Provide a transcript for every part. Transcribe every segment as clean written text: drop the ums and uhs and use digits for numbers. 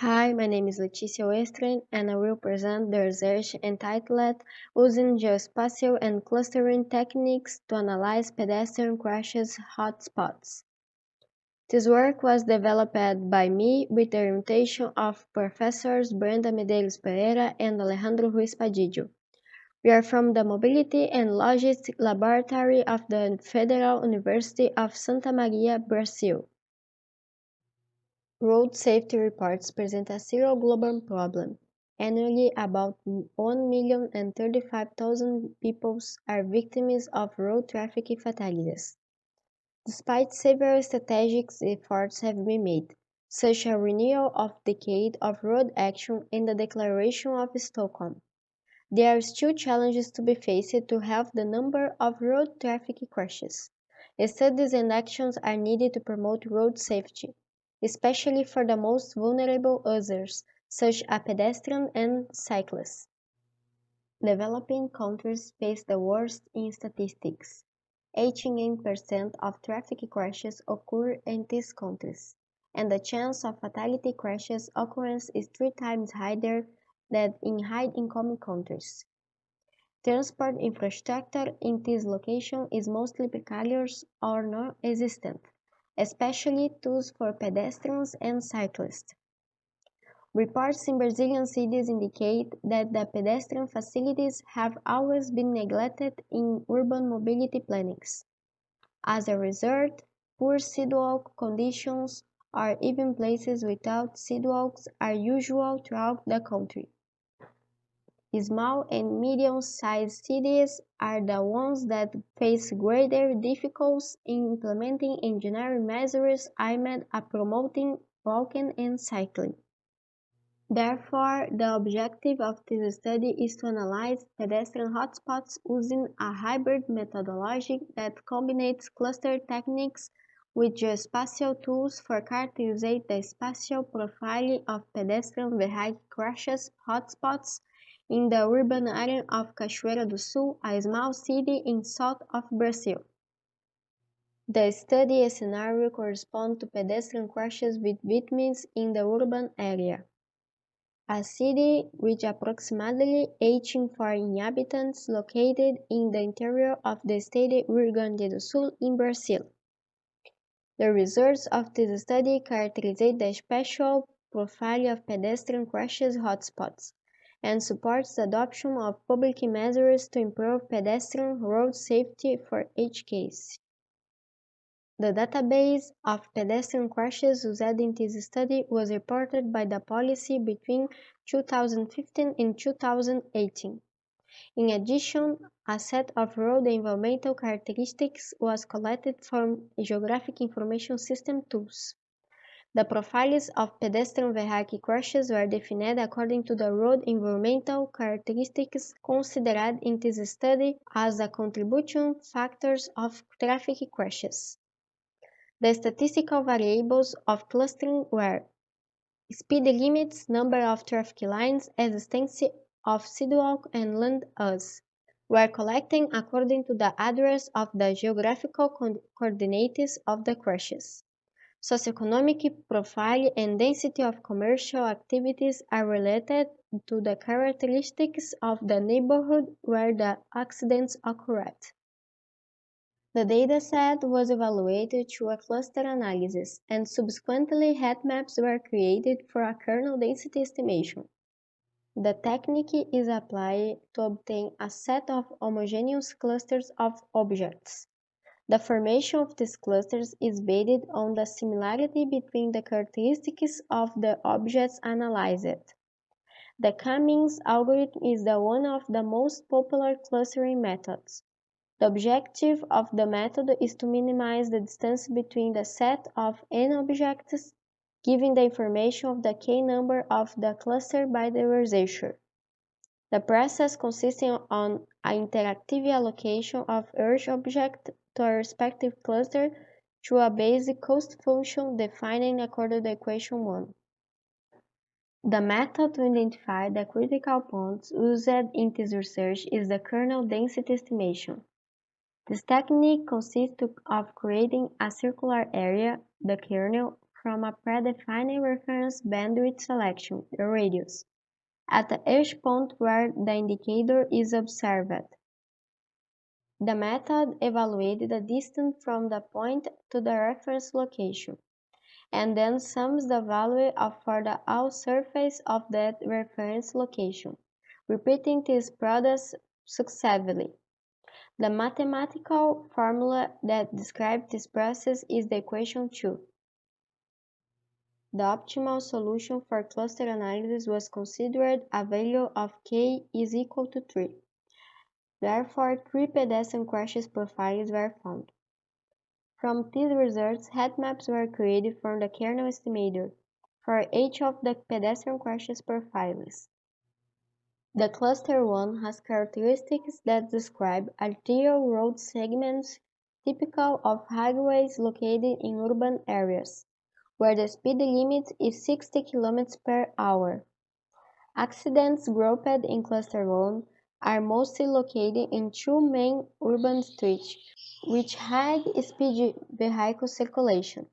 Hi, my name is Letícia Westren, and I will present the research entitled Using Geospatial and Clustering Techniques to Analyze Pedestrian Crashes Hotspots. This work was developed by me with the invitation of Professors Brenda Medeiros Pereira and Alejandro Ruiz Padillo. We are from the Mobility and Logistics Laboratory of the Federal University of Santa Maria, Brazil. Road safety reports present a serious global problem. Annually, about 1,035,000 people are victims of road traffic fatalities. Despite several strategic efforts have been made, such as renewal of decade of road action and the Declaration of Stockholm, there are still challenges to be faced to halve the number of road traffic crashes. Studies and actions are needed to promote road safety, especially for the most vulnerable users, such as pedestrians and cyclists. Developing countries face the worst in statistics. 88% of traffic crashes occur in these countries, and the chance of fatality crashes occurrence is 3 times higher than in high-income countries. Transport infrastructure in this location is mostly precarious or non-existent, especially those for pedestrians and cyclists. Reports in Brazilian cities indicate that the pedestrian facilities have always been neglected in urban mobility plannings. As a result, poor sidewalk conditions or even places without sidewalks are usual throughout the country. Small and medium-sized cities are the ones that face greater difficulties in implementing engineering measures aimed at promoting walking and cycling. Therefore, the objective of this study is to analyze pedestrian hotspots using a hybrid methodology that combines cluster techniques with geospatial tools for characterizing the spatial profile of pedestrian vehicle crashes hotspots in the urban area of Cachoeira do Sul, a small city in south of Brazil. The study scenario corresponds to pedestrian crashes with victims in the urban area. A city with approximately 84 inhabitants located in the interior of the state Rio Grande do Sul in Brazil. The results of this study characterize the spatial profile of pedestrian crashes hotspots and supports the adoption of public measures to improve pedestrian road safety for each case. The database of pedestrian crashes used in this study was reported by the policy between 2015 and 2018. In addition, a set of road environmental characteristics was collected from geographic information system tools. The profiles of pedestrian vehicle crashes were defined according to the road environmental characteristics considered in this study as the contributing factors of traffic crashes. The statistical variables of clustering were speed limits, number of traffic lines, existence of sidewalk and land use, were collected according to the address of the geographical coordinates of the crashes. Socioeconomic profile and density of commercial activities are related to the characteristics of the neighborhood where the accidents occurred. The dataset was evaluated through a cluster analysis, and subsequently heat maps were created for a kernel density estimation. The technique is applied to obtain a set of homogeneous clusters of objects. The formation of these clusters is based on the similarity between the characteristics of the objects analyzed. The Cummings algorithm is one of the most popular clustering methods. The objective of the method is to minimize the distance between the set of n objects, given the information of the k-number of the cluster by the researcher. The process consists on an interactive allocation of each object to a respective cluster through a basic cost function defined according to equation 1. The method to identify the critical points used in this research is the kernel density estimation. This technique consists of creating a circular area, the kernel, from a predefined reference bandwidth selection, the radius, at each point where the indicator is observed. The method evaluates the distance from the point to the reference location, and then sums the value for the all surface of that reference location, repeating this process successively. The mathematical formula that describes this process is the equation 2. The optimal solution for cluster analysis was considered a value of k is equal to 3. Therefore, 3 pedestrian crashes profiles were found. From these results, heat maps were created from the kernel estimator for each of the pedestrian crashes profiles. The cluster 1 has characteristics that describe arterial road segments typical of highways located in urban areas, where the speed limit is 60 km per hour. Accidents grouped in Cluster 1 are mostly located in two main urban streets with high-speed vehicle circulation.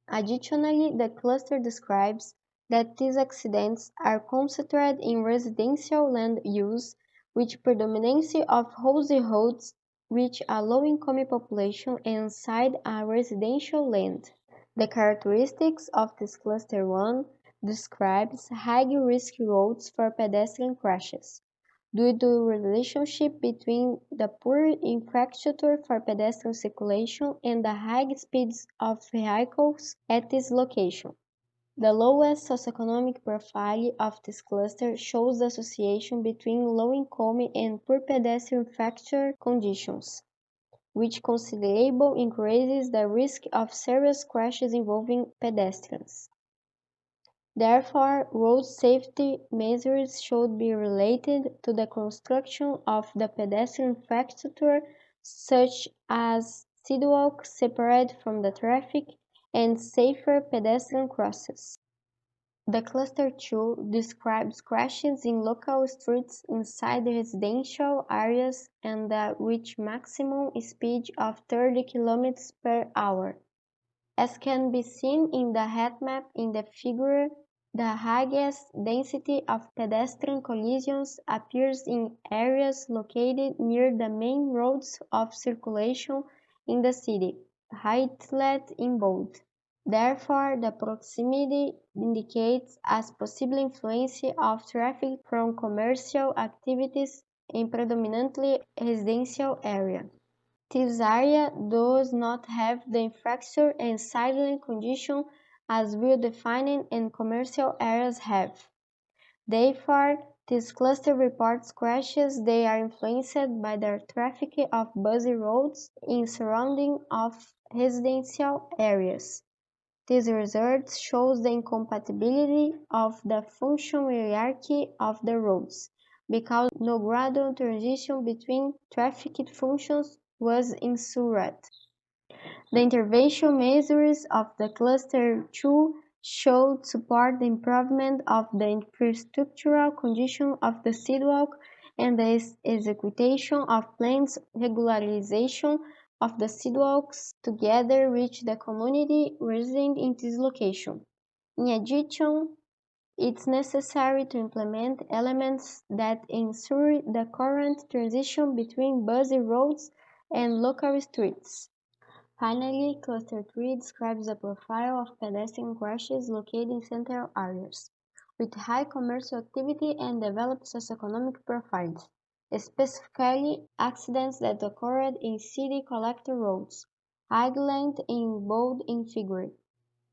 Additionally, the cluster describes that these accidents are concentrated in residential land use with predominance of housing roads with a low-income population inside a residential land. The characteristics of this cluster 1 describes high-risk roads for pedestrian crashes, due to the relationship between the poor infrastructure for pedestrian circulation and the high speeds of vehicles at this location. The lowest socioeconomic profile of this cluster shows the association between low income and poor pedestrian infrastructure conditions, which considerably increases the risk of serious crashes involving pedestrians. Therefore, road safety measures should be related to the construction of the pedestrian infrastructure, such as sidewalks separate from the traffic and safer pedestrian crosses. The Cluster 2 describes crashes in local streets inside residential areas and with maximum speed of 30 km per hour. As can be seen in the heat map in the figure, the highest density of pedestrian collisions appears in areas located near the main roads of circulation in the city, highlighted in bold. Therefore, the proximity indicates a possible influence of traffic from commercial activities in predominantly residential area. This area does not have the infrastructure and silent condition as well-defined and commercial areas have. Therefore, this cluster reports crashes they are influenced by the traffic of busy roads in surrounding of residential areas. This result shows the incompatibility of the function hierarchy of the roads, because no gradual transition between traffic functions was ensured. The intervention measures of the Cluster 2 showed support the improvement of the infrastructural condition of the sidewalk and the execution of plans regularization of the sidewalks together with the community resident in this location. In addition, it's necessary to implement elements that ensure the current transition between busy roads and local streets. Finally, Cluster 3 describes the profile of pedestrian crashes located in central areas, with high commercial activity and developed socioeconomic profiles, specifically accidents that occurred in city collector roads, highlighted in bold in figure.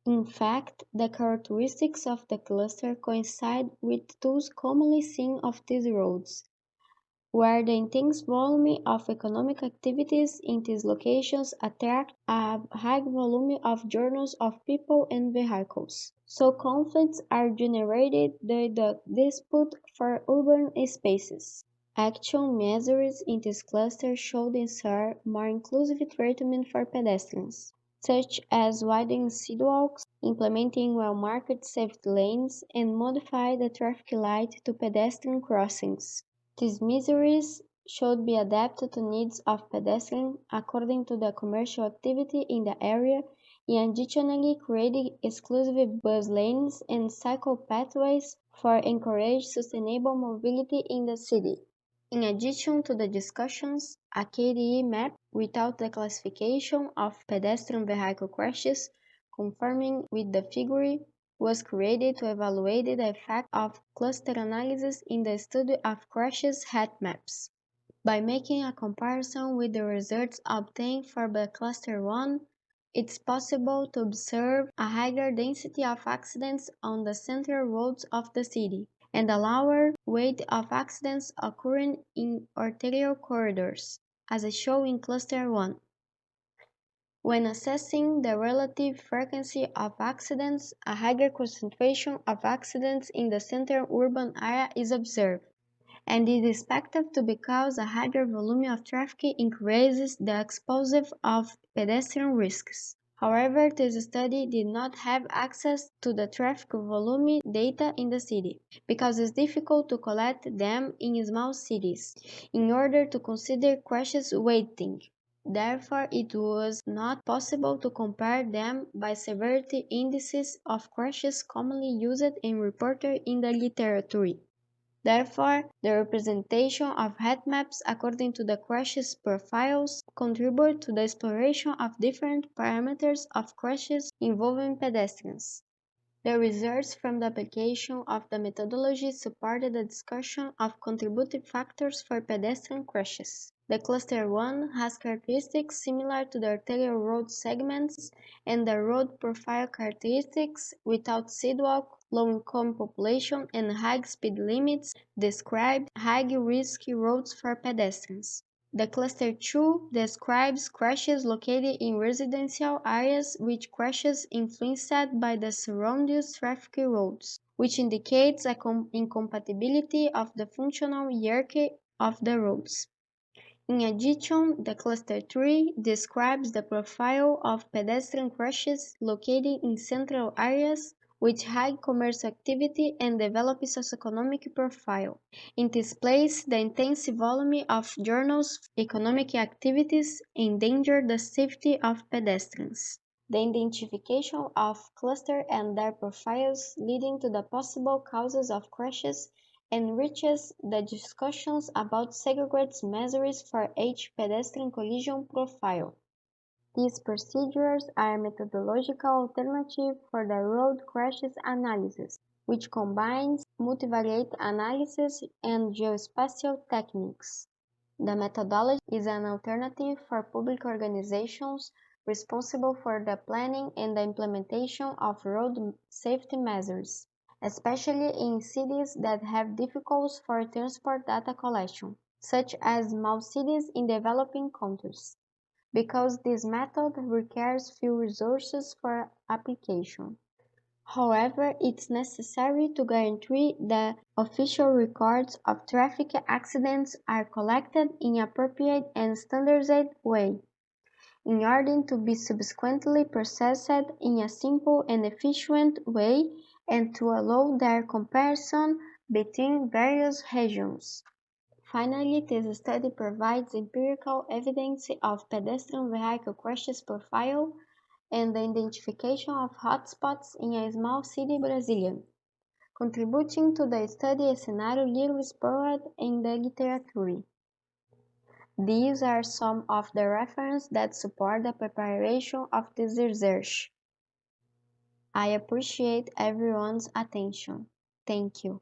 In fact, the characteristics of the cluster coincide with those commonly seen of these roads, where the intense volume of economic activities in these locations attract a high volume of journeys of people and vehicles. So conflicts are generated by the dispute for urban spaces. Action measures in this cluster should ensure more inclusive treatment for pedestrians, such as widening sidewalks, implementing well-marked safety lanes, and modify the traffic light to pedestrian crossings. These measures should be adapted to needs of pedestrians according to the commercial activity in the area and additionally created exclusive bus lanes and cycle pathways for encourage sustainable mobility in the city. In addition to the discussions, a KDE map without the classification of pedestrian vehicle crashes, conforming with the figure, was created to evaluate the effect of cluster analysis in the study of crashes heat maps. By making a comparison with the results obtained for the Cluster 1, it's possible to observe a higher density of accidents on the central roads of the city, and a lower rate of accidents occurring in arterial corridors, as shown in Cluster 1. When assessing the relative frequency of accidents, a higher concentration of accidents in the central urban area is observed, and it is expected to because a higher volume of traffic increases the exposure of pedestrian risks. However, this study did not have access to the traffic volume data in the city, because it's difficult to collect them in small cities, in order to consider crashes weighting. Therefore, it was not possible to compare them by severity indices of crashes commonly used and reported in the literature. Therefore, the representation of heat maps according to the crashes profiles contribute to the exploration of different parameters of crashes involving pedestrians. The results from the application of the methodology supported the discussion of contributing factors for pedestrian crashes. The Cluster 1 has characteristics similar to the arterial road segments and the road profile characteristics without sidewalk, low-income population, and high speed limits describe high-risk roads for pedestrians. The Cluster 2 describes crashes located in residential areas with crashes influenced by the surrounding traffic roads, which indicates a incompatibility of the functional hierarchy of the roads. In addition, the Cluster 3 describes the profile of pedestrian crashes located in central areas with high commercial activity and developed socioeconomic profile. In this place, the intense volume of journals economic activities endanger the safety of pedestrians. The identification of clusters and their profiles leading to the possible causes of crashes enriches the discussions about segregated measures for each pedestrian collision profile. These procedures are a methodological alternative for the road crashes analysis, which combines multivariate analysis and geospatial techniques. The methodology is an alternative for public organizations responsible for the planning and the implementation of road safety measures, especially in cities that have difficulties for transport data collection, such as small cities in developing countries, because this method requires few resources for application. However, it's necessary to guarantee that official records of traffic accidents are collected in an appropriate and standardized way, in order to be subsequently processed in a simple and efficient way and to allow their comparison between various regions. Finally, this study provides empirical evidence of pedestrian vehicle crashes profile and the identification of hotspots in a small city Brazilian, contributing to the study a scenario little explored in the literature. These are some of the references that support the preparation of this research. I appreciate everyone's attention. Thank you.